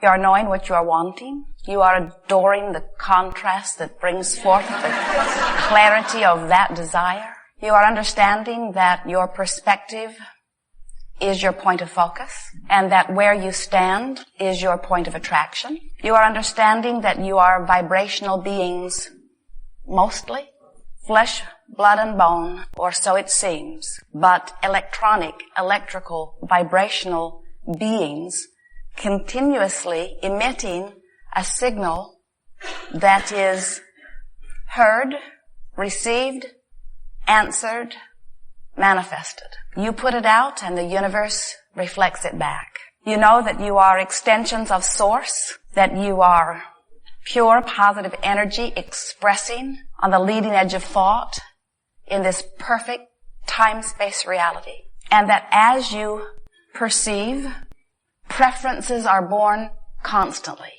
You are knowing what you are wanting. You are adoring the contrast that brings forth the clarity of that desire. You are understanding that your perspective is your point of focus, and that where you stand is your point of attraction. You are understanding that you are vibrational beings, mostly flesh, blood, and bone, or so it seems, but electrical, vibrational beings continuously emitting a signal that is heard, received, answered, manifested. You put it out and the universe reflects it back. You know that you are extensions of Source, that you are pure positive energy expressing on the leading edge of thought in this perfect time-space reality. And that as you perceive, preferences are born constantly.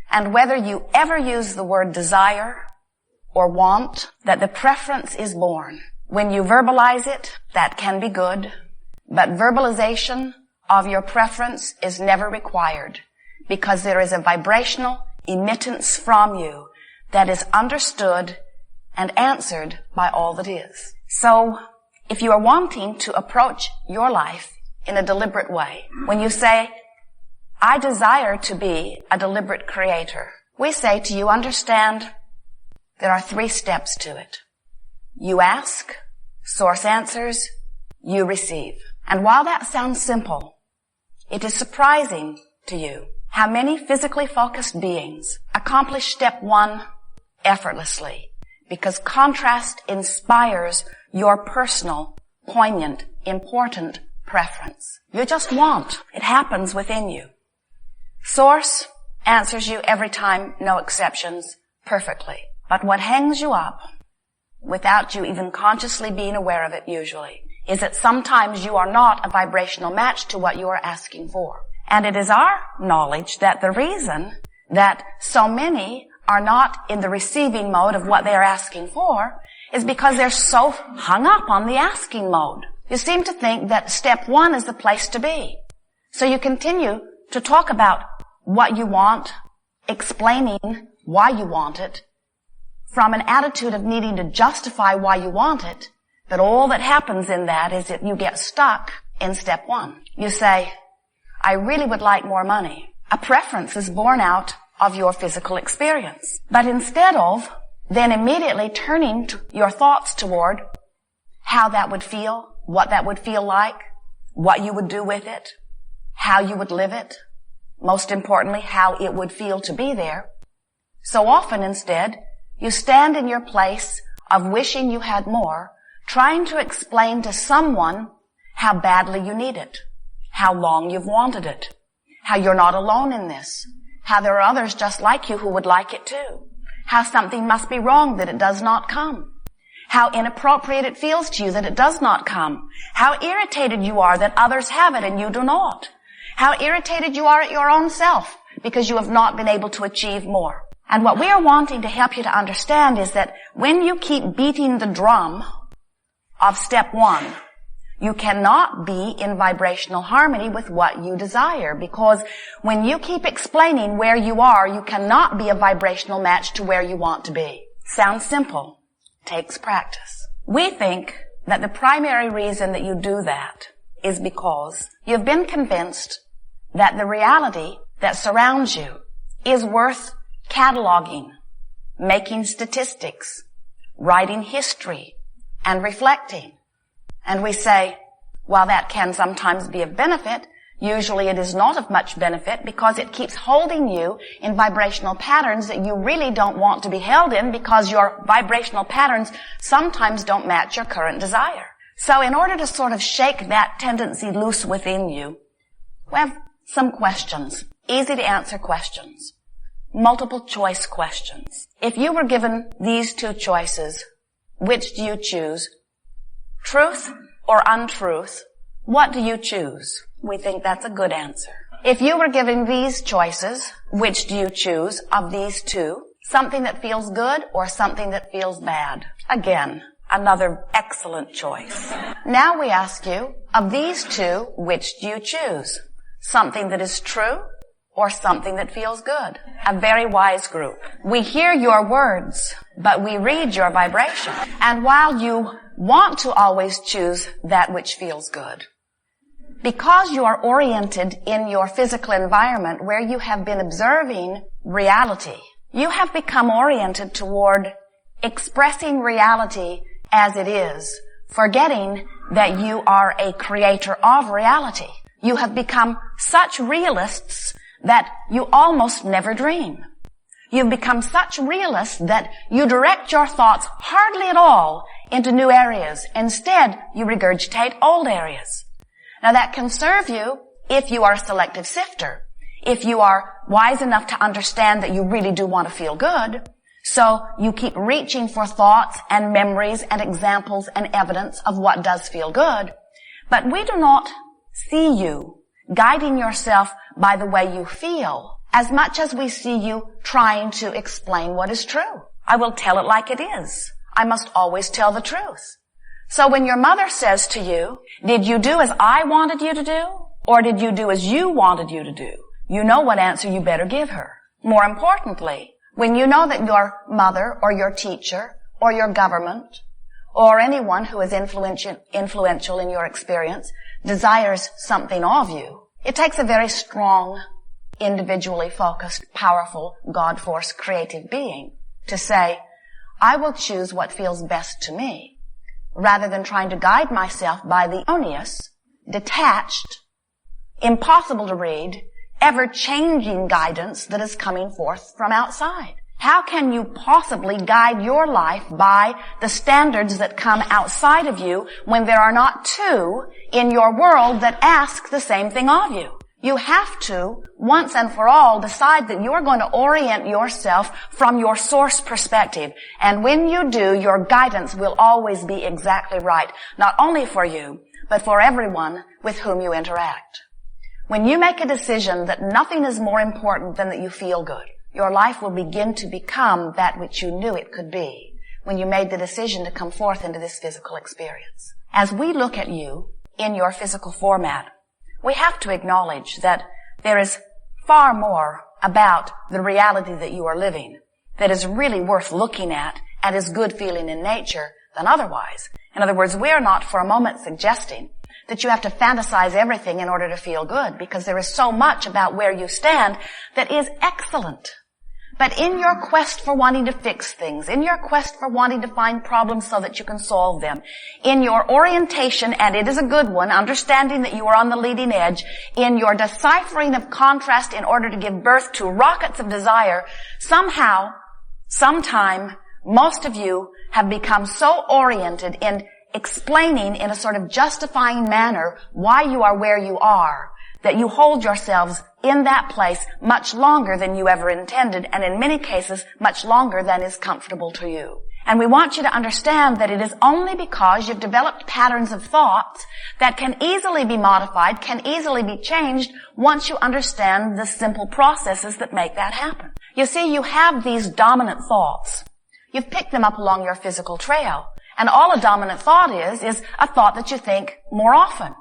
And whether you ever use the word desire or want, that the preference is born. When you verbalize it, that can be good, but verbalization of your preference is never required because there is a vibrational emittance from you that is understood and answered by all that is. So, if you are wanting to approach your life in a deliberate way, when you say, I desire to be a deliberate creator, we say to you, understand, there are 3 steps to it. You ask, Source answers, you receive. And while that sounds simple, it is surprising to you how many physically focused beings accomplish step 1 effortlessly, because contrast inspires your personal, poignant, important preference. You just want. It happens within you. Source answers you every time, no exceptions, perfectly. But what hangs you up, without you even consciously being aware of it usually, is that sometimes you are not a vibrational match to what you are asking for. And it is our knowledge that the reason that so many are not in the receiving mode of what they are asking for is because they're so hung up on the asking mode. You seem to think that step 1 is the place to be. So you continue to talk about what you want, explaining why you want it, from an attitude of needing to justify why you want it, but all that happens in that is that you get stuck in step 1. You say, I really would like more money. A preference is born out of your physical experience. But instead of then immediately turning to your thoughts toward how that would feel, what that would feel like, what you would do with it, how you would live it, most importantly, how it would feel to be there, so often instead, you stand in your place of wishing you had more, trying to explain to someone how badly you need it, how long you've wanted it, how you're not alone in this, how there are others just like you who would like it too, how something must be wrong that it does not come, how inappropriate it feels to you that it does not come, how irritated you are that others have it and you do not, how irritated you are at your own self because you have not been able to achieve more. And what we are wanting to help you to understand is that when you keep beating the drum of step 1, you cannot be in vibrational harmony with what you desire, because when you keep explaining where you are, you cannot be a vibrational match to where you want to be. Sounds simple. Takes practice. We think that the primary reason that you do that is because you've been convinced that the reality that surrounds you is worth cataloging, making statistics, writing history, and reflecting. And we say, while that can sometimes be of benefit, usually it is not of much benefit because it keeps holding you in vibrational patterns that you really don't want to be held in, because your vibrational patterns sometimes don't match your current desire. So in order to sort of shake that tendency loose within you, we have some questions, easy to answer questions. Multiple choice questions. If you were given these 2 choices, which do you choose? Truth or untruth? What do you choose? We think that's a good answer. If you were given these choices, which do you choose of these 2? Something that feels good or something that feels bad? Again, another excellent choice. Now we ask you, of these 2, which do you choose? Something that is true or something that feels good. A very wise group. We hear your words, but we read your vibration. And while you want to always choose that which feels good, because you are oriented in your physical environment where you have been observing reality, you have become oriented toward expressing reality as it is, forgetting that you are a creator of reality. You have become such realists that you almost never dream. You've become such realists that you direct your thoughts hardly at all into new areas. Instead, you regurgitate old areas. Now that can serve you if you are a selective sifter, if you are wise enough to understand that you really do want to feel good. So you keep reaching for thoughts and memories and examples and evidence of what does feel good. But we do not see you guiding yourself by the way you feel as much as we see you trying to explain what is true. I will tell it like it is. I must always tell the truth. So when your mother says to you, did you do as I wanted you to do, or did you do as you wanted you to do? You know what answer you better give her. More importantly, when you know that your mother or your teacher or your government or anyone who is influential in your experience desires something of you, it takes a very strong, individually focused, powerful, God-force, creative being to say, I will choose what feels best to me, rather than trying to guide myself by the erroneous, detached, impossible to read, ever-changing guidance that is coming forth from outside. How can you possibly guide your life by the standards that come outside of you when there are not two in your world that ask the same thing of you? You have to, once and for all, decide that you're going to orient yourself from your source perspective. And when you do, your guidance will always be exactly right, not only for you, but for everyone with whom you interact. When you make a decision that nothing is more important than that you feel good, your life will begin to become that which you knew it could be when you made the decision to come forth into this physical experience. As we look at you in your physical format, we have to acknowledge that there is far more about the reality that you are living that is really worth looking at and is good feeling in nature than otherwise. In other words, we are not for a moment suggesting that you have to fantasize everything in order to feel good, because there is so much about where you stand that is excellent. But in your quest for wanting to fix things, in your quest for wanting to find problems so that you can solve them, in your orientation, and it is a good one, understanding that you are on the leading edge, in your deciphering of contrast in order to give birth to rockets of desire, somehow, sometime, most of you have become so oriented in explaining in a sort of justifying manner why you are where you are, that you hold yourselves in that place much longer than you ever intended, and in many cases much longer than is comfortable to you. And we want you to understand that it is only because you've developed patterns of thoughts that can easily be modified, can easily be changed once you understand the simple processes that make that happen. You see, you have these dominant thoughts. You've picked them up along your physical trail. And all a dominant thought is a thought that you think more often.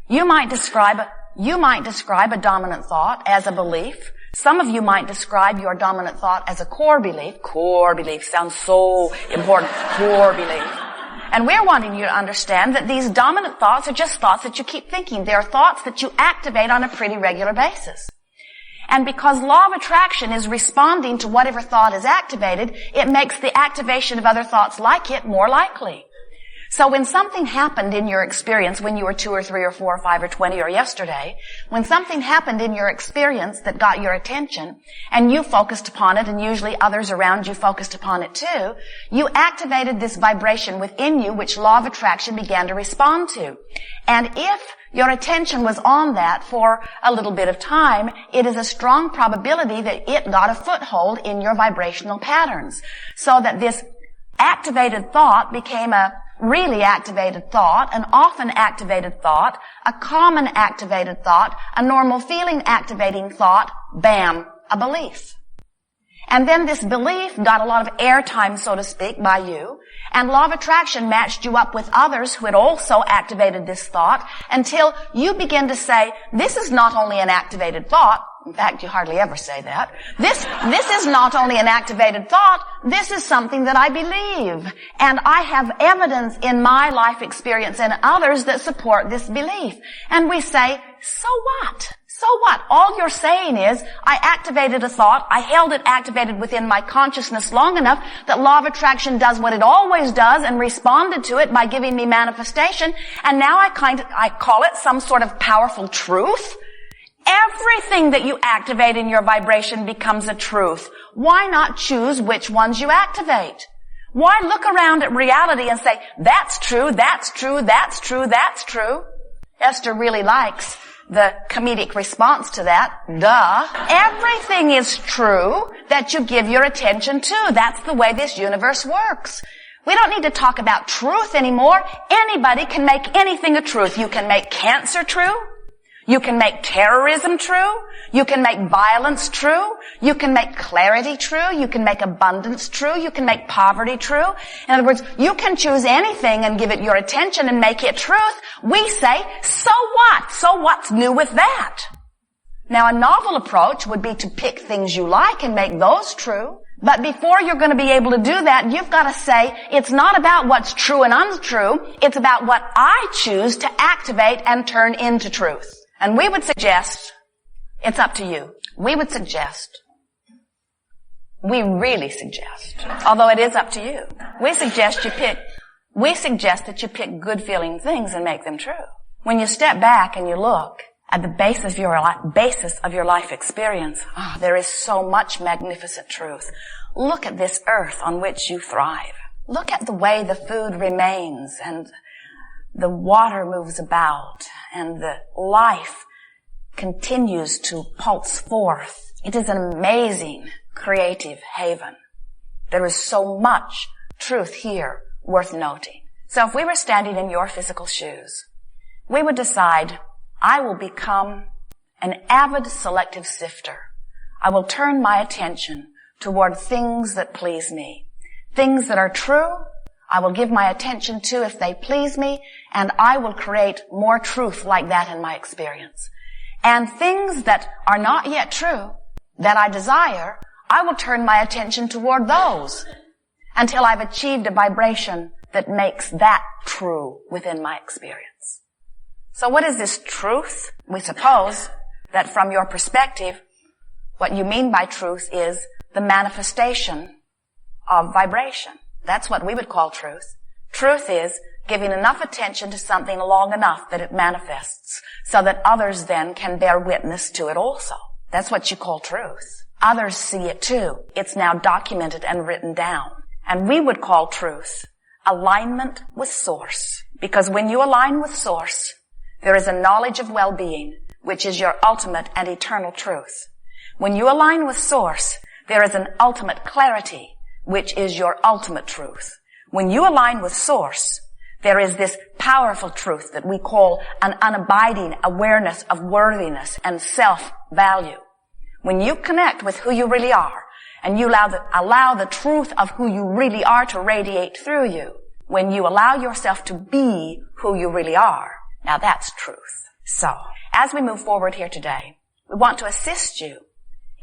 You might describe a dominant thought as a belief. Some of you might describe your dominant thought as a core belief. Core belief sounds so important. Core belief. And we're wanting you to understand that these dominant thoughts are just thoughts that you keep thinking. They are thoughts that you activate on a pretty regular basis. And because law of attraction is responding to whatever thought is activated, it makes the activation of other thoughts like it more likely. So when something happened in your experience when you were 2 or 3 or 4 or 5 or 20 or yesterday, when something happened in your experience that got your attention and you focused upon it, and usually others around you focused upon it too, you activated this vibration within you which law of attraction began to respond to. And if your attention was on that for a little bit of time, it is a strong probability that it got a foothold in your vibrational patterns, so that this activated thought became a really activated thought, an often activated thought, a common activated thought, a normal feeling activating thought, bam, a belief. And then this belief got a lot of airtime, so to speak, by you, and law of attraction matched you up with others who had also activated this thought until you begin to say, this is not only an activated thought, In fact, you hardly ever say that. This is not only an activated thought, this is something that I believe. And I have evidence in my life experience and others that support this belief. And we say, so what? So what? All you're saying is, I activated a thought, I held it activated within my consciousness long enough that law of attraction does what it always does and responded to it by giving me manifestation, and now I call it some sort of powerful truth. Everything that you activate in your vibration becomes a truth. Why not choose which ones you activate? Why look around at reality and say, that's true, that's true, that's true, that's true? Esther really likes the comedic response to that. Duh. Everything is true that you give your attention to. That's the way this universe works. We don't need to talk about truth anymore. Anybody can make anything a truth. You can make cancer true. You can make terrorism true. You can make violence true. You can make clarity true. You can make abundance true. You can make poverty true. In other words, you can choose anything and give it your attention and make it truth. We say, so what? So what's new with that? Now, a novel approach would be to pick things you like and make those true. But before you're going to be able to do that, you've got to say, it's not about what's true and untrue. It's about what I choose to activate and turn into truth. And we would suggest, it's up to you. We would suggest, we really suggest, although it is up to you, we suggest that you pick good feeling things and make them true. When you step back and you look at the basis of your life experience, there is so much magnificent truth. Look at this earth on which you thrive. Look at the way the food remains and the water moves about and the life continues to pulse forth. It is an amazing creative haven. There is so much truth here worth noting. So if we were standing in your physical shoes, we would decide, I will become an avid selective sifter. I will turn my attention toward things that please me. Things that are true, I will give my attention to if they please me, and I will create more truth like that in my experience. And things that are not yet true, that I desire, I will turn my attention toward those until I've achieved a vibration that makes that true within my experience. So what is this truth? We suppose that from your perspective, what you mean by truth is the manifestation of vibration. That's what we would call truth. Truth is giving enough attention to something long enough that it manifests so that others then can bear witness to it also. That's what you call truth. Others see it too. It's now documented and written down. And we would call truth alignment with source. Because when you align with source, there is a knowledge of well-being, which is your ultimate and eternal truth. When you align with source, there is an ultimate clarity, which is your ultimate truth. When you align with source, there is this powerful truth that we call an unabiding awareness of worthiness and self-value. When you connect with who you really are, and you allow the truth of who you really are to radiate through you, when you allow yourself to be who you really are, now that's truth. So, as we move forward here today, we want to assist you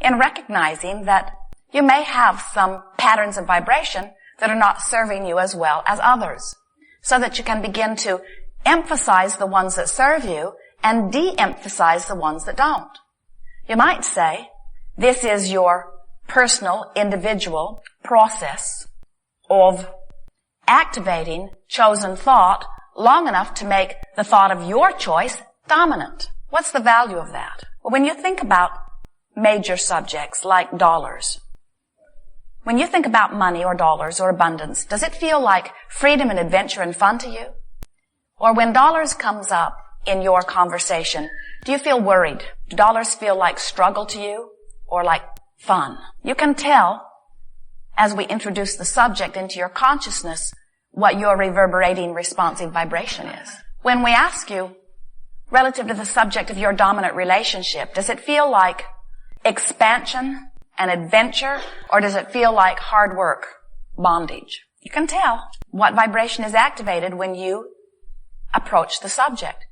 in recognizing that you may have some patterns of vibration that are not serving you as well as others, so that you can begin to emphasize the ones that serve you and de-emphasize the ones that don't. You might say, this is your personal, individual process of activating chosen thought long enough to make the thought of your choice dominant. What's the value of that? Well, when you think about major subjects like dollars, when you think about money or dollars or abundance, does it feel like freedom and adventure and fun to you? Or when dollars comes up in your conversation, do you feel worried? Do dollars feel like struggle to you or like fun? You can tell as we introduce the subject into your consciousness what your reverberating responsive vibration is. When we ask you, relative to the subject of your dominant relationship, does it feel like expansion and adventure, or does it feel like hard work, bondage? You can tell what vibration is activated when you approach the subject.